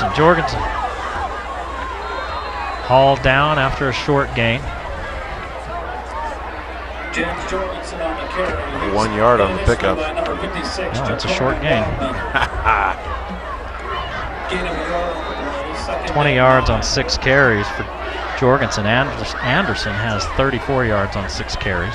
Jorgensen. Jorgensen hauled down after a short gain. James Jorgensen on the carry. 1 yard on the pickup. No, that's a short gain. 20 yards on 6 carries for Jorgensen. Anderson has 34 yards on 6 carries.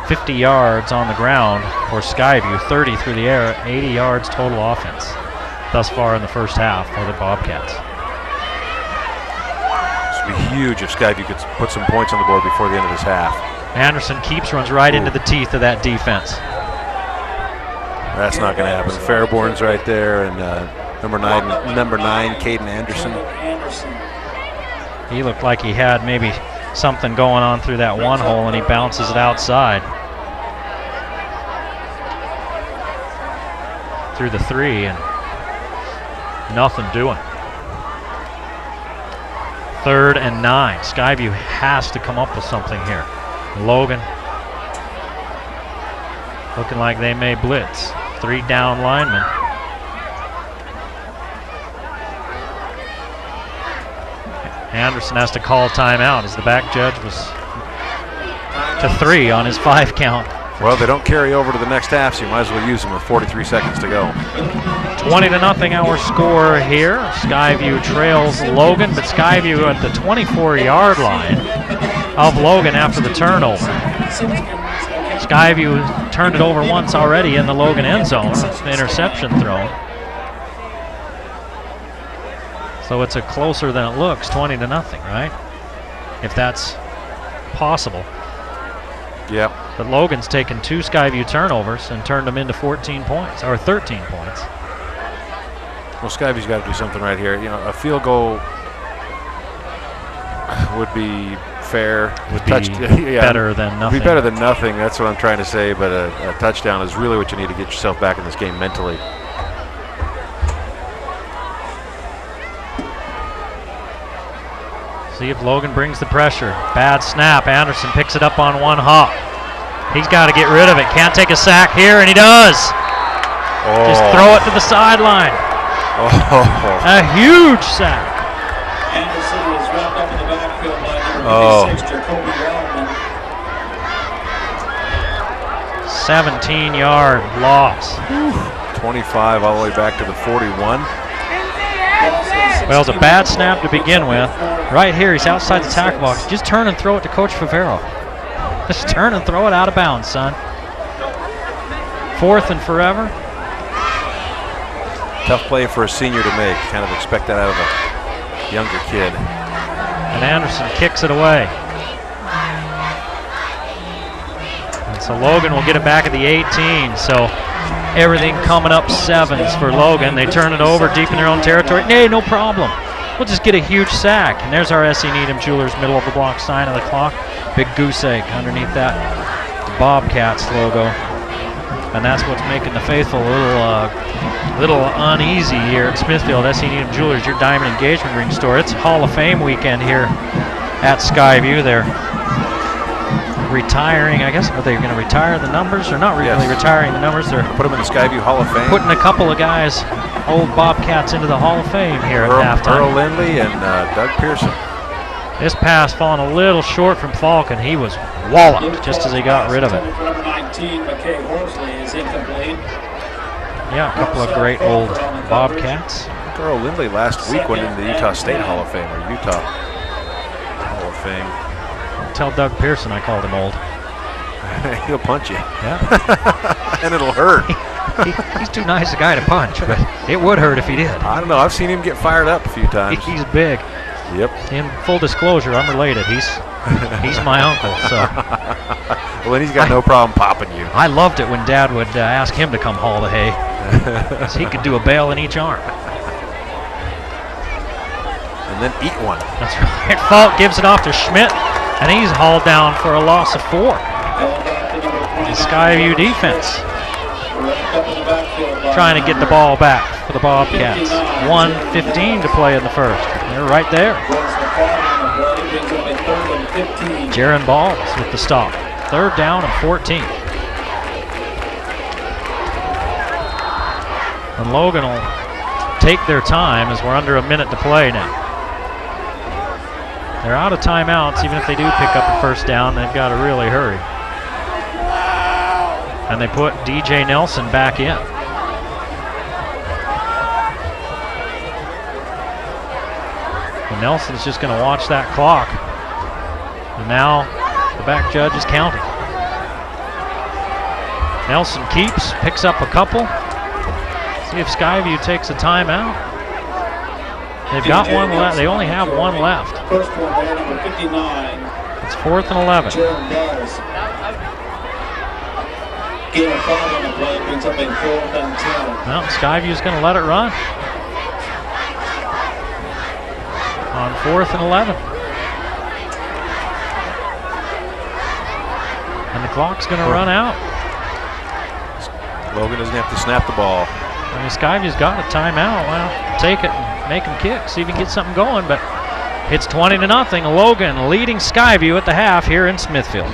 50 yards on the ground for Skyview, 30 through the air, 80 yards total offense thus far in the first half for the Bobcats. This would be huge if Skyview could put some points on the board before the end of this half. Anderson keeps, runs right into the teeth of that defense. That's not going to happen. Fairborn's right there, and number nine, Caden Anderson. He looked like he had maybe something going on through that one hole, and he bounces it outside. Through the 3, and nothing doing. 3rd and 9. Skyview has to come up with something here. Logan looking like they may blitz. 3 down linemen. Anderson has to call timeout as the back judge was to 3 on his 5 count. Well, they don't carry over to the next half, so you might as well use them with 43 seconds to go. 20-0 our score here. Skyview trails Logan, but Skyview at the 24-yard line of Logan after the turnover. Skyview turned it over once already in the Logan end zone. Interception thrown. So it's a closer than it looks, 20-0, right? If that's possible. Yep. But Logan's taken 2 Skyview turnovers and turned them into 14 points, or 13 points. Well, Skyview's got to do something right here. You know, a field goal would be fair. Would be better than nothing. Would be better than nothing. That's what I'm trying to say. But a touchdown is really what you need to get yourself back in this game mentally. See if Logan brings the pressure. Bad snap. Anderson picks it up on one hop. He's got to get rid of it. Can't take a sack here, and he does. Oh. Just throw it to the sideline. Oh. A huge sack. Anderson is wrapped up in the backfield by number 56, Jacoby Wellman. 17-yard loss. 25 all the way back to the 41. Well, it was a bad snap to begin with. Right here, he's outside the tackle box. Just turn and throw it to Coach Favero. Just turn and throw it out of bounds, son. 4th and forever. Tough play for a senior to make. Kind of expect that out of a younger kid. And Anderson kicks it away. And so Logan will get it back at the 18. So everything coming up 7s for Logan. They turn it over deep in their own territory. Nay, no problem. We'll just get a huge sack. And there's our S.E. Needham Jewelers middle of the block sign of the clock. Big goose egg underneath that Bobcats logo. And that's what's making the faithful a little uneasy here at Smithfield. S.E. Needham Jewelers, your diamond engagement ring store. It's Hall of Fame weekend here at Skyview. They're retiring, I guess. Are they going to retire the numbers? Or not really retiring the numbers. They're put them in the Skyview Hall of Fame. Putting a couple of guys, old Bobcats, into the Hall of Fame here at halftime. Earl Lindley and Doug Pearson. This pass falling a little short from Falcon. He was walloped just as he got rid of it. Number 19, McKay Horsley, is incomplete. Yeah, a couple of great old Bobcats. Earl Lindley last week went into the Utah State Hall of Fame, or Utah Hall of Fame. Tell Doug Pearson I called him old. He'll punch you. Yeah. And it'll hurt. He's too nice a guy to punch, but it would hurt if he did. I don't know. I've seen him get fired up a few times. He's big. Yep. In full disclosure, I'm related. He's my uncle. So. Well, then he's got no problem popping you. I loved it when Dad would ask him to come haul the hay. So he could do a bale in each arm. And then eat one. That's right. Falk gives it off to Schmidt, and he's hauled down for a loss of 4. The Skyview defense trying to get the ball back for the Bobcats. 1:15 to play in the first. They're right there. Jaron Balls with the stop. 3rd down and 14. And Logan will take their time as we're under a minute to play now. They're out of timeouts. Even if they do pick up a first down, they've got to really hurry. And they put DJ Nelson back in. And Nelson's just going to watch that clock. And now the back judge is counting. Nelson keeps, picks up a couple. See if Skyview takes a timeout. They've got one left. They only have one left. First one there, number 59. It's 4th and 11. Gain of 5 on the play brings up a 4th and 10. Well, Skyview's going to let it run. On 4th and 11. And the clock's going to run out. Logan doesn't have to snap the ball. I mean, Skyview's got a timeout. Well, take it and make him kick, see if he can get something going. But it's 20-0. Logan leading Skyview at the half here in Smithfield.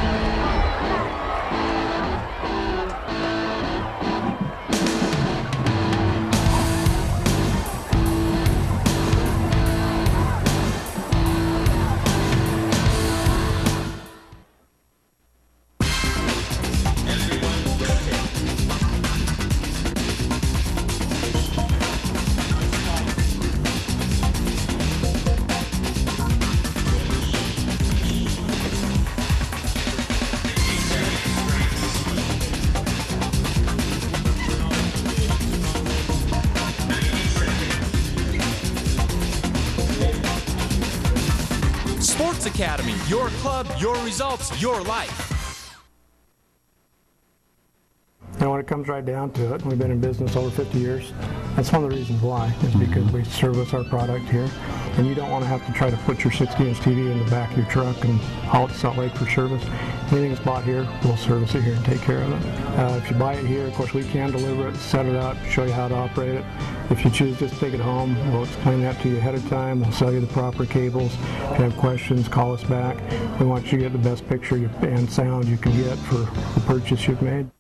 Academy, your club, your results, your life. And when it comes right down to it, we've been in business over 50 years. That's one of the reasons why, is because we service our product here. And you don't want to have to try to put your 60-inch TV in the back of your truck and haul it to Salt Lake for service. Anything that's bought here, we'll service it here and take care of it. If you buy it here, of course, we can deliver it, set it up, show you how to operate it. If you choose just to take it home, we'll explain that to you ahead of time. We'll sell you the proper cables. If you have questions, call us back. We want you to get the best picture and sound you can get for the purchase you've made.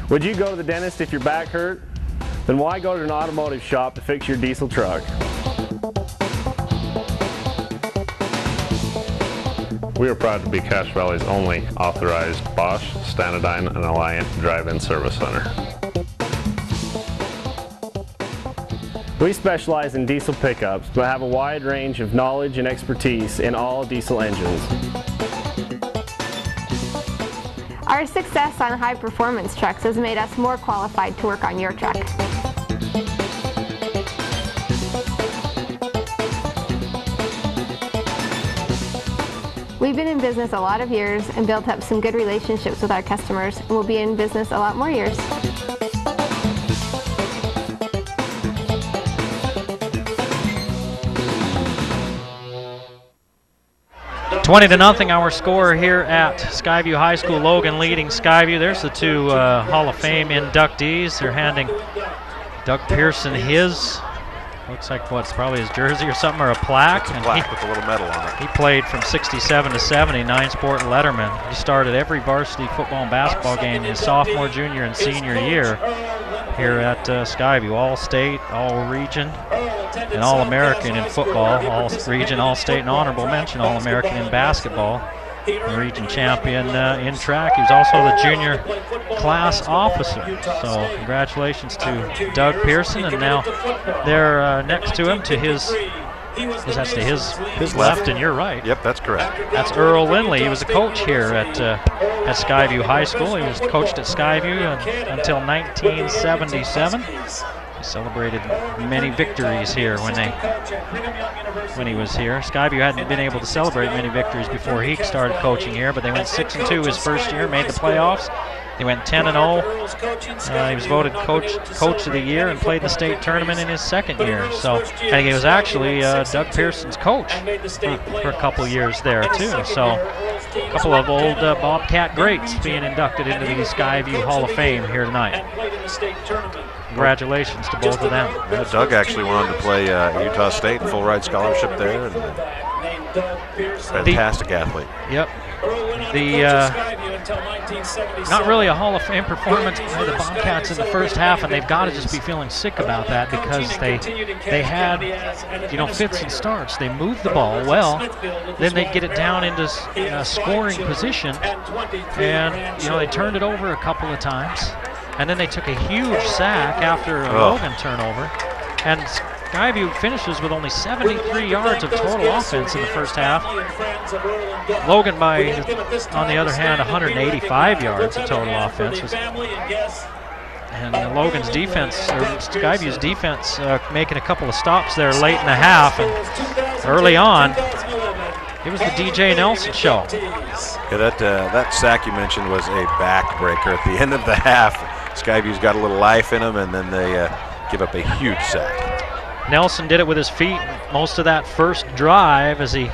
Would you go to the dentist if your back hurt? Then why go to an automotive shop to fix your diesel truck? We are proud to be Cache Valley's only authorized Bosch, Stanadyne, and Alliant drive-in service center. We specialize in diesel pickups, but have a wide range of knowledge and expertise in all diesel engines. Our success on high-performance trucks has made us more qualified to work on your truck. We've been in business a lot of years and built up some good relationships with our customers, and we'll be in business a lot more years. 20-0 our score here at Skyview High School. Logan leading Skyview. There's the two Hall of Fame inductees. They're handing Doug Pearson his, looks like what's probably his jersey or something, or a plaque. It's a plaque with a little medal on it. He played from 67 to 70, 9-sport letterman. He started every varsity football and basketball game his sophomore, junior, and senior year here at Skyview. All-state, all-region, and All-American in football. All-region, all-state, and honorable mention All-American in basketball. the region champion in track. He was also the junior class officer. So congratulations to Doug Pearson, and now they're next to him, to his left and your right. Yep, that's correct. That's Earl Lindley. He was a coach here at Skyview High School. He was coached at Skyview until 1977. He celebrated many victories here when he was here. Skyview hadn't been able to celebrate many victories before he started coaching here, but they went 6-2 his first year, made the playoffs. They went 10-0. He was voted coach of the year and played the state tournament in his second year. So, and he was actually Doug Pearson's coach for a couple years there too. So, a couple of old Bobcat greats being inducted into the Skyview Hall of Fame here tonight. Congratulations to both of them. Yeah, Doug actually went on to play Utah State, full ride scholarship there, and fantastic athlete. Yep. Not really a Hall of Fame performance by the Bobcats in the first half, and they've got to just be feeling sick about that, because they had, fits and starts. They moved the ball well, then they'd get it down into scoring position, and they turned it over a couple of times, and then they took a huge sack after a Logan turnover, and Skyview finishes with only 73 yards of total offense in the first half. Logan, on the other hand, 185 yards of total offense. And Logan's defense, or Skyview's defense, making a couple of stops there late in the half. And early on, it was the DJ Nelson show. Yeah, that sack you mentioned was a backbreaker at the end of the half. Skyview's got a little life in them, and then they give up a huge sack. Nelson did it with his feet most of that first drive as he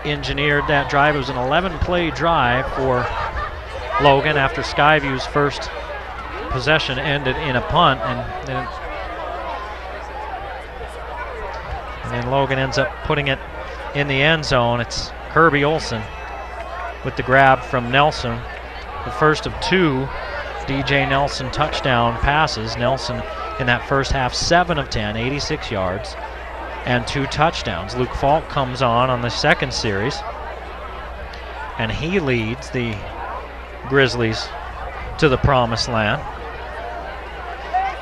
engineered that drive. It was an 11-play drive for Logan after Skyview's first possession ended in a punt, and then Logan ends up putting it in the end zone. It's Kirby Olson with the grab from Nelson, the first of two DJ Nelson touchdown passes. Nelson in that first half, 7 of 10, 86 yards, and 2 touchdowns. Luke Falk comes on the second series, and he leads the Grizzlies to the promised land,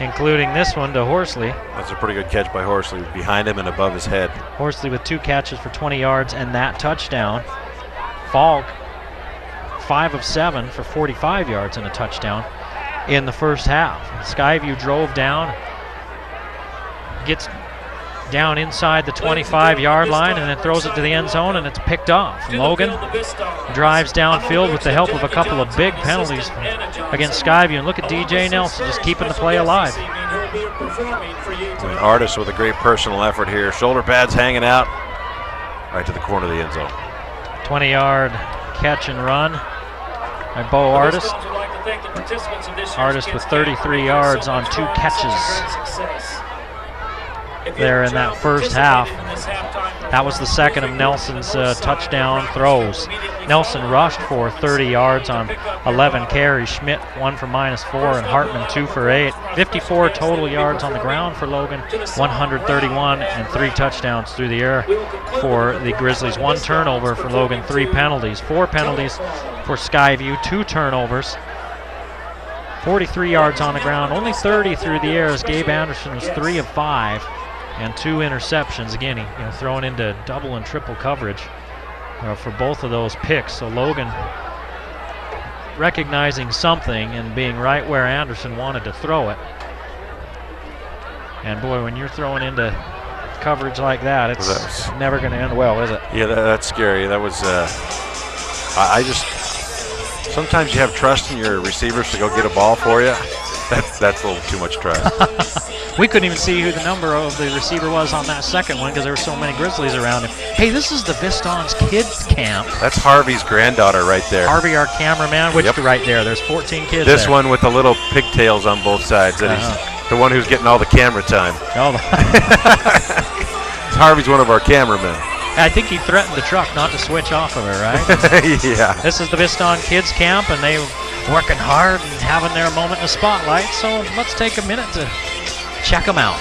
including this one to Horsley. That's a pretty good catch by Horsley, behind him and above his head. Horsley with 2 catches for 20 yards and that touchdown. Falk, 5 of 7 for 45 yards and a touchdown in the first half. Skyview drove down, gets down inside the 25-yard line, and then throws it to the end zone, and it's picked off. Logan drives downfield with the help of a couple of big penalties against Skyview. And look at DJ Nelson just keeping the play alive. Artist with a great personal effort here. Shoulder pads hanging out right to the corner of the end zone. 20-yard catch and run by Bo Artist. Artist with 33 yards on 2 catches there in that first half. That was the second of Nelson's touchdown throws. Nelson rushed for 30 yards on 11 carries. Schmidt 1 for -4, and Hartman 2 for 8. 54 total yards on the ground for Logan, 131, and 3 touchdowns through the air for the Grizzlies. 1 turnover for Logan, 3 penalties. 4 penalties for Skyview, 2 turnovers. 43 yards on the ground, only 30 through the air as Gabe Anderson was 3 of 5 and 2 interceptions. Again, he thrown into double and triple coverage for both of those picks. So Logan recognizing something and being right where Anderson wanted to throw it. And boy, when you're throwing into coverage like that, it's never going to end well, is it? Yeah, that's scary. That was, sometimes you have trust in your receivers to go get a ball for you. That's a little too much trust. We couldn't even see who the number of the receiver was on that second one because there were so many Grizzlies around him. Hey, this is the Vistons Kids Camp. That's Harvey's granddaughter right there. Harvey, our cameraman, which right there. There's 14 kids This there. one with the little pigtails on both sides. That he's the one who's getting all the camera time. Harvey's one of our cameramen. I think he threatened the truck not to switch off of her, right? Yeah. This is the Viston Kids Camp, and they're working hard and having their moment in the spotlight. So let's take a minute to check them out.